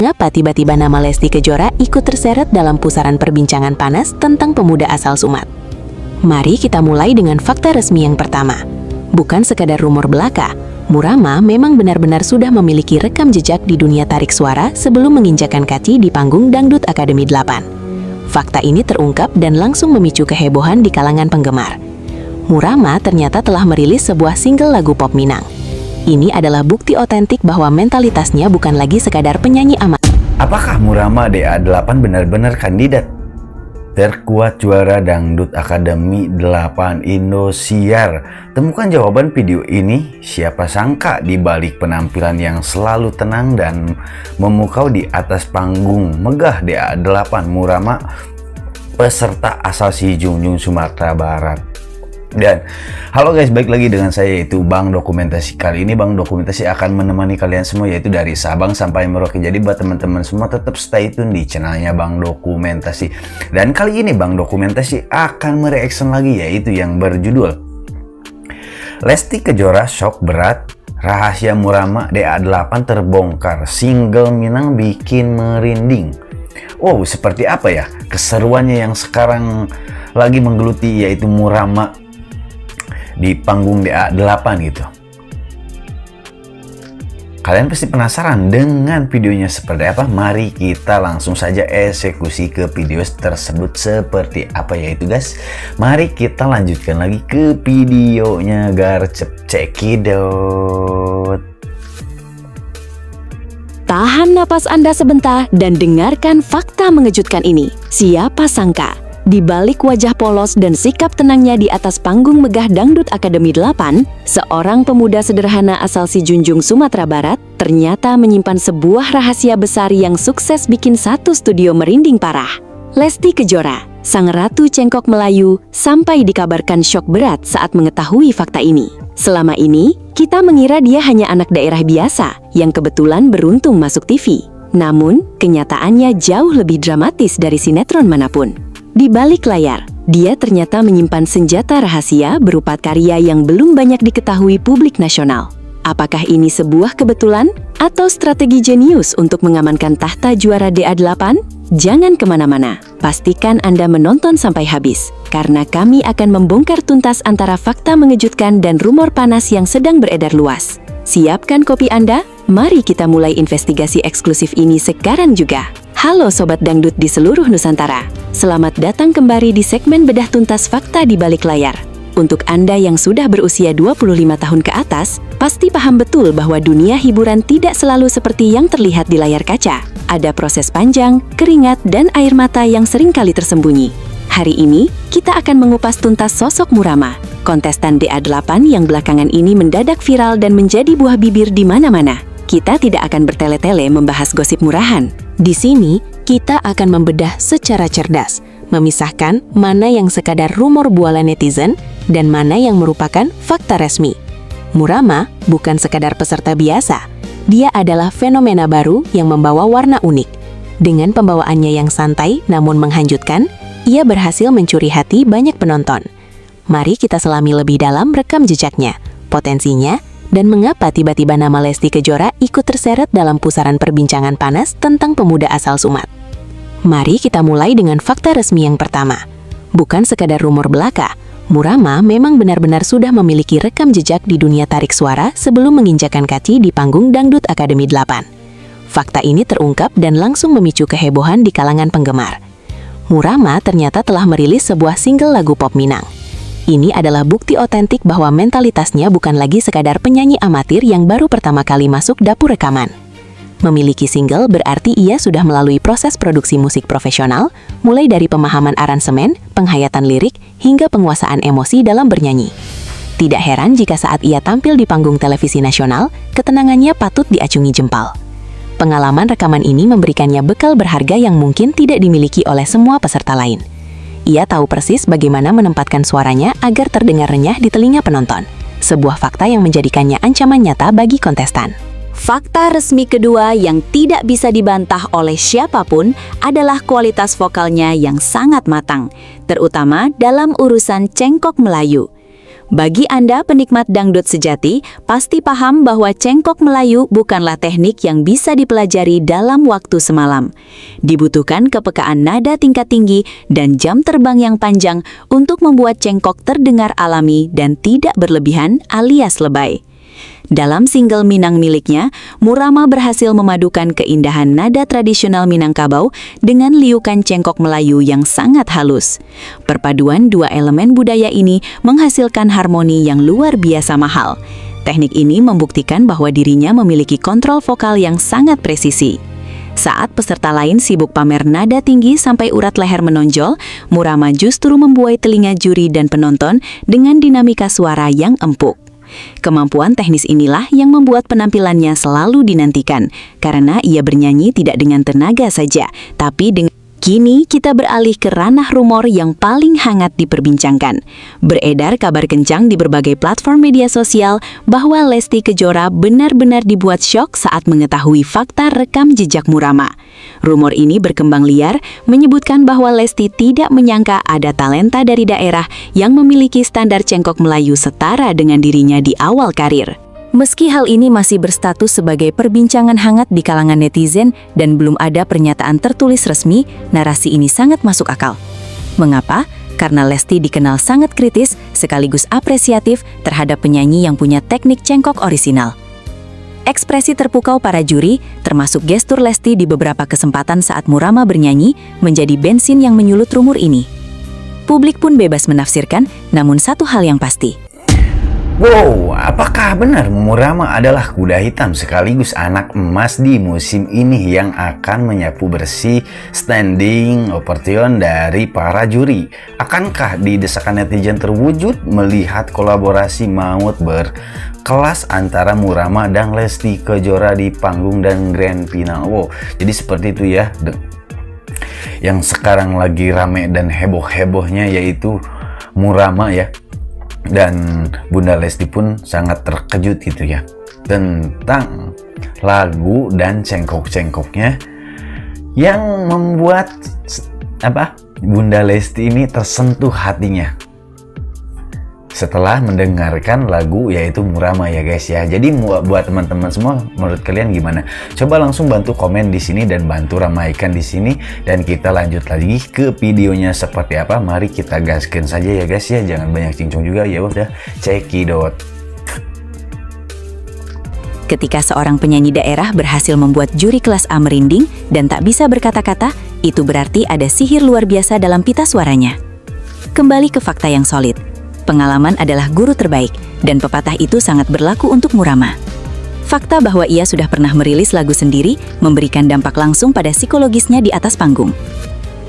Mengapa tiba-tiba nama Lesti Kejora ikut terseret dalam pusaran perbincangan panas tentang pemuda asal Sumat? Mari kita mulai dengan fakta resmi yang pertama. Bukan sekadar rumor belaka, Murama memang benar-benar sudah memiliki rekam jejak di dunia tarik suara sebelum menginjakan kaki di panggung Dangdut Akademi 8. Fakta ini terungkap dan langsung memicu kehebohan di kalangan penggemar. Murama ternyata telah merilis sebuah single lagu pop Minang. Ini adalah bukti otentik bahwa mentalitasnya bukan lagi sekadar penyanyi amat. Apakah Murama DA8 benar-benar kandidat terkuat juara Dangdut Akademi 8 Indosiar? Temukan jawaban video ini. Siapa sangka di balik penampilan yang selalu tenang dan memukau di atas panggung megah DA8, Murama peserta asal Sijunjung, Sumatera Barat. Dan halo guys, balik lagi dengan saya yaitu Bang Dokumentasi. Kali ini Bang Dokumentasi akan menemani kalian semua yaitu dari Sabang sampai Merauke. Jadi buat teman-teman semua tetap stay tune di channelnya Bang Dokumentasi. Dan kali ini Bang Dokumentasi akan mereaction lagi yaitu yang berjudul Lesti Kejora shock berat, rahasia Murama DA8 terbongkar, single Minang bikin merinding. Wow, seperti apa ya keseruannya yang sekarang lagi menggeluti yaitu Murama di panggung DA8 gitu. Kalian pasti penasaran dengan videonya seperti apa? Mari kita langsung saja eksekusi ke video tersebut seperti apa yaitu guys. Mari kita lanjutkan lagi ke videonya garcep, cekidot. Tahan napas Anda sebentar dan dengarkan fakta mengejutkan ini. Siapa sangka di balik wajah polos dan sikap tenangnya di atas panggung megah Dangdut Akademi 8, seorang pemuda sederhana asal Sijunjung, Sumatera Barat, ternyata menyimpan sebuah rahasia besar yang sukses bikin satu studio merinding parah. Lesti Kejora, sang ratu cengkok Melayu, sampai dikabarkan syok berat saat mengetahui fakta ini. Selama ini, kita mengira dia hanya anak daerah biasa yang kebetulan beruntung masuk TV. Namun, kenyataannya jauh lebih dramatis dari sinetron manapun. Di balik layar, dia ternyata menyimpan senjata rahasia berupa karya yang belum banyak diketahui publik nasional. Apakah ini sebuah kebetulan atau strategi jenius untuk mengamankan tahta juara DA8? Jangan kemana-mana, pastikan Anda menonton sampai habis, karena kami akan membongkar tuntas antara fakta mengejutkan dan rumor panas yang sedang beredar luas. Siapkan kopi Anda, mari kita mulai investigasi eksklusif ini sekarang juga. Halo Sobat Dangdut di seluruh Nusantara, selamat datang kembali di segmen bedah tuntas fakta di balik layar. Untuk Anda yang sudah berusia 25 tahun ke atas, pasti paham betul bahwa dunia hiburan tidak selalu seperti yang terlihat di layar kaca. Ada proses panjang, keringat, dan air mata yang seringkali tersembunyi. Hari ini, kita akan mengupas tuntas sosok Murama, kontestan DA8 yang belakangan ini mendadak viral dan menjadi buah bibir di mana-mana. Kita tidak akan bertele-tele membahas gosip murahan. Di sini, kita akan membedah secara cerdas, memisahkan mana yang sekadar rumor bualan netizen dan mana yang merupakan fakta resmi. Murama bukan sekadar peserta biasa, dia adalah fenomena baru yang membawa warna unik. Dengan pembawaannya yang santai namun menghanyutkan, ia berhasil mencuri hati banyak penonton. Mari kita selami lebih dalam rekam jejaknya, potensinya, dan mengapa tiba-tiba nama Lesti Kejora ikut terseret dalam pusaran perbincangan panas tentang pemuda asal Sumat. Mari kita mulai dengan fakta resmi yang pertama. Bukan sekadar rumor belaka, Murama memang benar-benar sudah memiliki rekam jejak di dunia tarik suara sebelum menginjakan kaki di panggung Dangdut Akademi 8. Fakta ini terungkap dan langsung memicu kehebohan di kalangan penggemar. Murama ternyata telah merilis sebuah single lagu pop Minang. Ini adalah bukti otentik bahwa mentalitasnya bukan lagi sekadar penyanyi amatir yang baru pertama kali masuk dapur rekaman. Memiliki single berarti ia sudah melalui proses produksi musik profesional, mulai dari pemahaman aransemen, penghayatan lirik, hingga penguasaan emosi dalam bernyanyi. Tidak heran jika saat ia tampil di panggung televisi nasional, ketenangannya patut diacungi jempal. Pengalaman rekaman ini memberikannya bekal berharga yang mungkin tidak dimiliki oleh semua peserta lain. Ia tahu persis bagaimana menempatkan suaranya agar terdengar renyah di telinga penonton. Sebuah fakta yang menjadikannya ancaman nyata bagi kontestan. Fakta resmi kedua yang tidak bisa dibantah oleh siapapun adalah kualitas vokalnya yang sangat matang, terutama dalam urusan cengkok Melayu. Bagi Anda penikmat dangdut sejati, pasti paham bahwa cengkok Melayu bukanlah teknik yang bisa dipelajari dalam waktu semalam. Dibutuhkan kepekaan nada tingkat tinggi dan jam terbang yang panjang untuk membuat cengkok terdengar alami dan tidak berlebihan alias lebay. Dalam single Minang miliknya, Murama berhasil memadukan keindahan nada tradisional Minangkabau dengan liukan cengkok Melayu yang sangat halus. Perpaduan dua elemen budaya ini menghasilkan harmoni yang luar biasa mahal. Teknik ini membuktikan bahwa dirinya memiliki kontrol vokal yang sangat presisi. Saat peserta lain sibuk pamer nada tinggi sampai urat leher menonjol, Murama justru membuai telinga juri dan penonton dengan dinamika suara yang empuk. Kemampuan teknis inilah yang membuat penampilannya selalu dinantikan, karena ia bernyanyi tidak dengan tenaga saja, tapi dengan... Kini kita beralih ke ranah rumor yang paling hangat diperbincangkan. Beredar kabar kencang di berbagai platform media sosial bahwa Lesti Kejora benar-benar dibuat syok saat mengetahui fakta rekam jejak Murama. Rumor ini berkembang liar, menyebutkan bahwa Lesti tidak menyangka ada talenta dari daerah yang memiliki standar cengkok Melayu setara dengan dirinya di awal karir. Meski hal ini masih berstatus sebagai perbincangan hangat di kalangan netizen dan belum ada pernyataan tertulis resmi, narasi ini sangat masuk akal. Mengapa? Karena Lesti dikenal sangat kritis sekaligus apresiatif terhadap penyanyi yang punya teknik cengkok orisinal. Ekspresi terpukau para juri, termasuk gestur Lesti di beberapa kesempatan saat Murama bernyanyi, menjadi bensin yang menyulut rumor ini. Publik pun bebas menafsirkan, namun satu hal yang pasti. Wow, apakah benar Murama adalah kuda hitam sekaligus anak emas di musim ini yang akan menyapu bersih standing ovation dari para juri? Akankah di desakan netizen terwujud melihat kolaborasi maut berkelas antara Murama dan Lesti Kejora di panggung dan grand final? Wow, jadi seperti itu ya. Yang sekarang lagi rame dan heboh-hebohnya yaitu Murama ya. Dan Bunda Lesti pun sangat terkejut gitu ya tentang lagu dan cengkok-cengkoknya yang membuat Bunda Lesti ini tersentuh hatinya setelah mendengarkan lagu yaitu Murama ya guys ya. Jadi buat teman-teman semua, menurut kalian gimana? Coba langsung bantu komen di sini dan bantu ramaikan di sini, dan kita lanjut lagi ke videonya seperti apa. Mari kita gaskan saja ya guys ya. Jangan banyak cincong juga ya, udah cekidot. Ketika seorang penyanyi daerah berhasil membuat juri kelas A merinding dan tak bisa berkata-kata, itu berarti ada sihir luar biasa dalam pita suaranya. Kembali ke fakta yang solid. Pengalaman adalah guru terbaik, dan pepatah itu sangat berlaku untuk Murama. Fakta bahwa ia sudah pernah merilis lagu sendiri memberikan dampak langsung pada psikologisnya di atas panggung.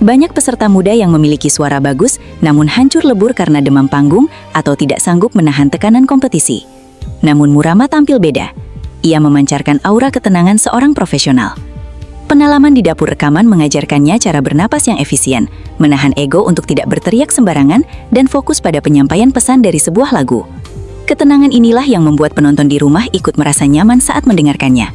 Banyak peserta muda yang memiliki suara bagus, namun hancur lebur karena demam panggung atau tidak sanggup menahan tekanan kompetisi. Namun Murama tampil beda. Ia memancarkan aura ketenangan seorang profesional. Pengalaman di dapur rekaman mengajarkannya cara bernapas yang efisien, menahan ego untuk tidak berteriak sembarangan, dan fokus pada penyampaian pesan dari sebuah lagu. Ketenangan inilah yang membuat penonton di rumah ikut merasa nyaman saat mendengarkannya.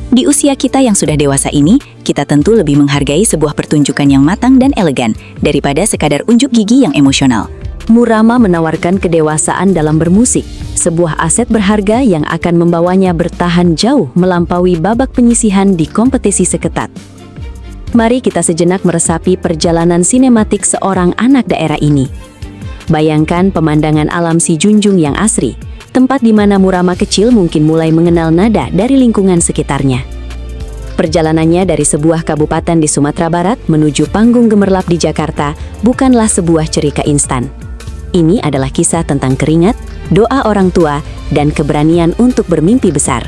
Di usia kita yang sudah dewasa ini, kita tentu lebih menghargai sebuah pertunjukan yang matang dan elegan daripada sekadar unjuk gigi yang emosional. Murama menawarkan kedewasaan dalam bermusik, sebuah aset berharga yang akan membawanya bertahan jauh melampaui babak penyisihan di kompetisi seketat. Mari kita sejenak meresapi perjalanan sinematik seorang anak daerah ini. Bayangkan pemandangan alam si Junjung yang asri, tempat di mana Murama kecil mungkin mulai mengenal nada dari lingkungan sekitarnya. Perjalanannya dari sebuah kabupaten di Sumatera Barat menuju panggung gemerlap di Jakarta bukanlah sebuah cerita instan. Ini adalah kisah tentang keringat, doa orang tua, dan keberanian untuk bermimpi besar.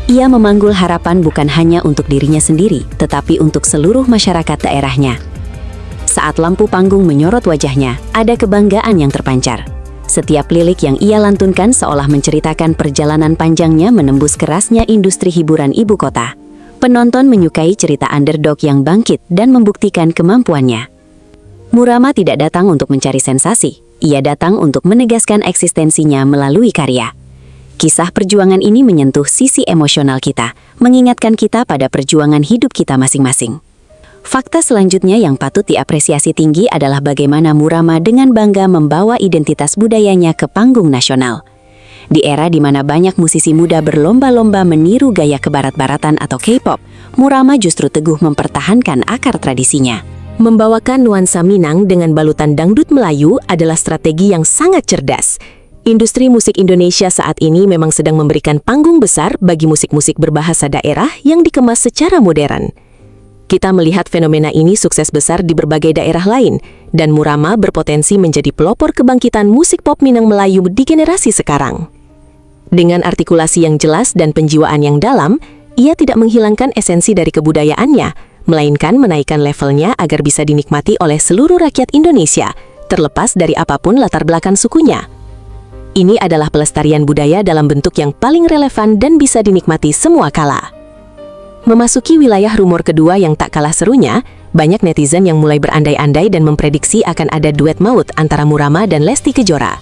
Ia memanggul harapan bukan hanya untuk dirinya sendiri, tetapi untuk seluruh masyarakat daerahnya. Saat lampu panggung menyorot wajahnya, ada kebanggaan yang terpancar. Setiap lirik yang ia lantunkan seolah menceritakan perjalanan panjangnya menembus kerasnya industri hiburan ibu kota. Penonton menyukai cerita underdog yang bangkit dan membuktikan kemampuannya. Murama tidak datang untuk mencari sensasi. Ia datang untuk menegaskan eksistensinya melalui karya. Kisah perjuangan ini menyentuh sisi emosional kita, mengingatkan kita pada perjuangan hidup kita masing-masing. Fakta selanjutnya yang patut diapresiasi tinggi adalah bagaimana Murama dengan bangga membawa identitas budayanya ke panggung nasional. Di era di mana banyak musisi muda berlomba-lomba meniru gaya kebarat-baratan atau K-pop, Murama justru teguh mempertahankan akar tradisinya. Membawakan nuansa Minang dengan balutan dangdut Melayu adalah strategi yang sangat cerdas. Industri musik Indonesia saat ini memang sedang memberikan panggung besar bagi musik-musik berbahasa daerah yang dikemas secara modern. Kita melihat fenomena ini sukses besar di berbagai daerah lain, dan Murama berpotensi menjadi pelopor kebangkitan musik pop Minang Melayu di generasi sekarang. Dengan artikulasi yang jelas dan penjiwaan yang dalam, ia tidak menghilangkan esensi dari kebudayaannya, melainkan menaikkan levelnya agar bisa dinikmati oleh seluruh rakyat Indonesia, terlepas dari apapun latar belakang sukunya. Ini adalah pelestarian budaya dalam bentuk yang paling relevan dan bisa dinikmati semua kala. Memasuki wilayah rumor kedua yang tak kalah serunya, banyak netizen yang mulai berandai-andai dan memprediksi akan ada duet maut antara Murama dan Lesti Kejora.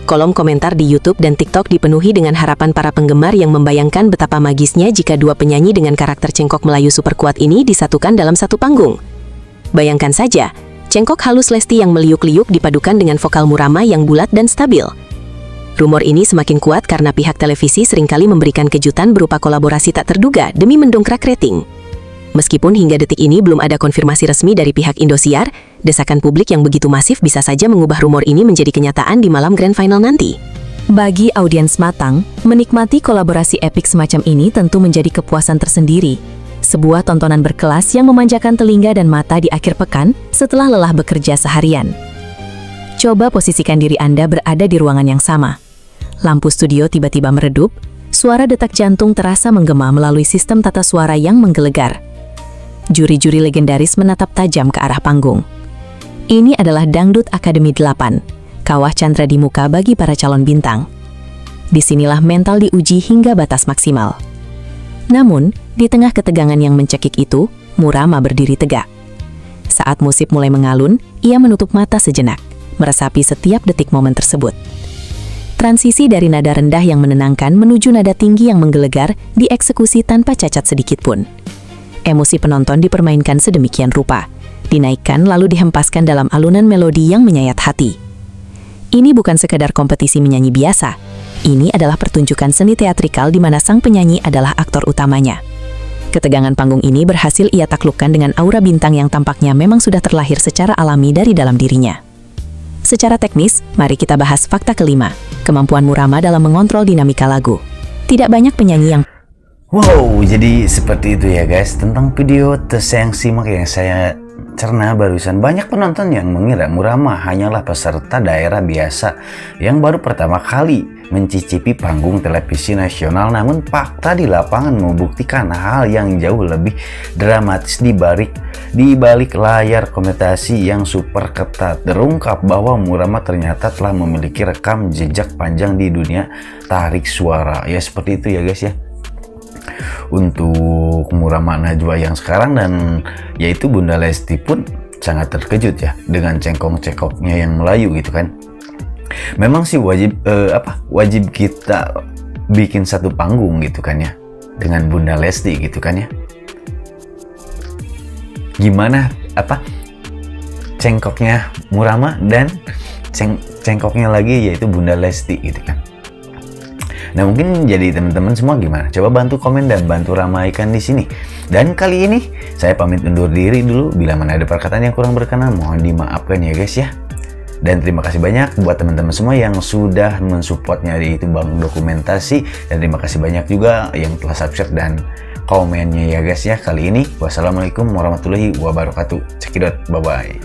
Kolom komentar di YouTube dan TikTok dipenuhi dengan harapan para penggemar yang membayangkan betapa magisnya jika dua penyanyi dengan karakter cengkok Melayu super kuat ini disatukan dalam satu panggung. Bayangkan saja, cengkok halus Lesti yang meliuk-liuk dipadukan dengan vokal Murama yang bulat dan stabil. Rumor ini semakin kuat karena pihak televisi seringkali memberikan kejutan berupa kolaborasi tak terduga demi mendongkrak rating. Meskipun hingga detik ini belum ada konfirmasi resmi dari pihak Indosiar, desakan publik yang begitu masif bisa saja mengubah rumor ini menjadi kenyataan di malam grand final nanti. Bagi audiens matang, menikmati kolaborasi epik semacam ini tentu menjadi kepuasan tersendiri. Sebuah tontonan berkelas yang memanjakan telinga dan mata di akhir pekan setelah lelah bekerja seharian. Coba posisikan diri Anda berada di ruangan yang sama. Lampu studio tiba-tiba meredup, suara detak jantung terasa menggema melalui sistem tata suara yang menggelegar. Juri-juri legendaris menatap tajam ke arah panggung. Ini adalah Dangdut Akademi 8, kawah candra di muka bagi para calon bintang. Disinilah mental diuji hingga batas maksimal. Namun, di tengah ketegangan yang mencekik itu, Murama berdiri tegak. Saat musik mulai mengalun, ia menutup mata sejenak, meresapi setiap detik momen tersebut. Transisi dari nada rendah yang menenangkan menuju nada tinggi yang menggelegar dieksekusi tanpa cacat sedikit pun. Emosi penonton dipermainkan sedemikian rupa, dinaikkan lalu dihempaskan dalam alunan melodi yang menyayat hati. Ini bukan sekadar kompetisi menyanyi biasa, ini adalah pertunjukan seni teatrikal di mana sang penyanyi adalah aktor utamanya. Ketegangan panggung ini berhasil ia taklukkan dengan aura bintang yang tampaknya memang sudah terlahir secara alami dari dalam dirinya. Secara teknis, mari kita bahas fakta kelima, kemampuan Murama dalam mengontrol dinamika lagu. Tidak banyak penyanyi yang... Wow, jadi seperti itu ya guys, tentang video tes yang simak yang saya cerna barusan. Banyak penonton yang mengira Murama hanyalah peserta daerah biasa yang baru pertama kali mencicipi panggung televisi nasional, namun fakta di lapangan membuktikan hal yang jauh lebih dramatis di balik layar komentasi yang super ketat. Terungkap bahwa Murama ternyata telah memiliki rekam jejak panjang di dunia tarik suara. Ya seperti itu ya guys ya. Untuk Murama Najwa yang sekarang dan yaitu Bunda Lesti pun sangat terkejut ya dengan cengkok-cengkoknya yang Melayu gitu kan. Memang sih wajib kita bikin satu panggung gitu kan ya dengan Bunda Lesti gitu kan ya. Gimana cengkoknya Murama dan cengkoknya lagi yaitu Bunda Lesti gitu kan. Nah mungkin jadi teman-teman semua gimana? Coba bantu komen dan bantu ramaikan di sini. Dan kali ini saya pamit undur diri dulu. Bila mana ada perkataan yang kurang berkenan mohon dimaafkan ya guys ya. Dan terima kasih banyak buat teman-teman semua yang sudah mensupportnya di YouTube Bang Dokumentasi. Dan terima kasih banyak juga yang telah subscribe dan komennya ya guys ya kali ini. Wassalamualaikum warahmatullahi wabarakatuh. Cekidot, bye-bye.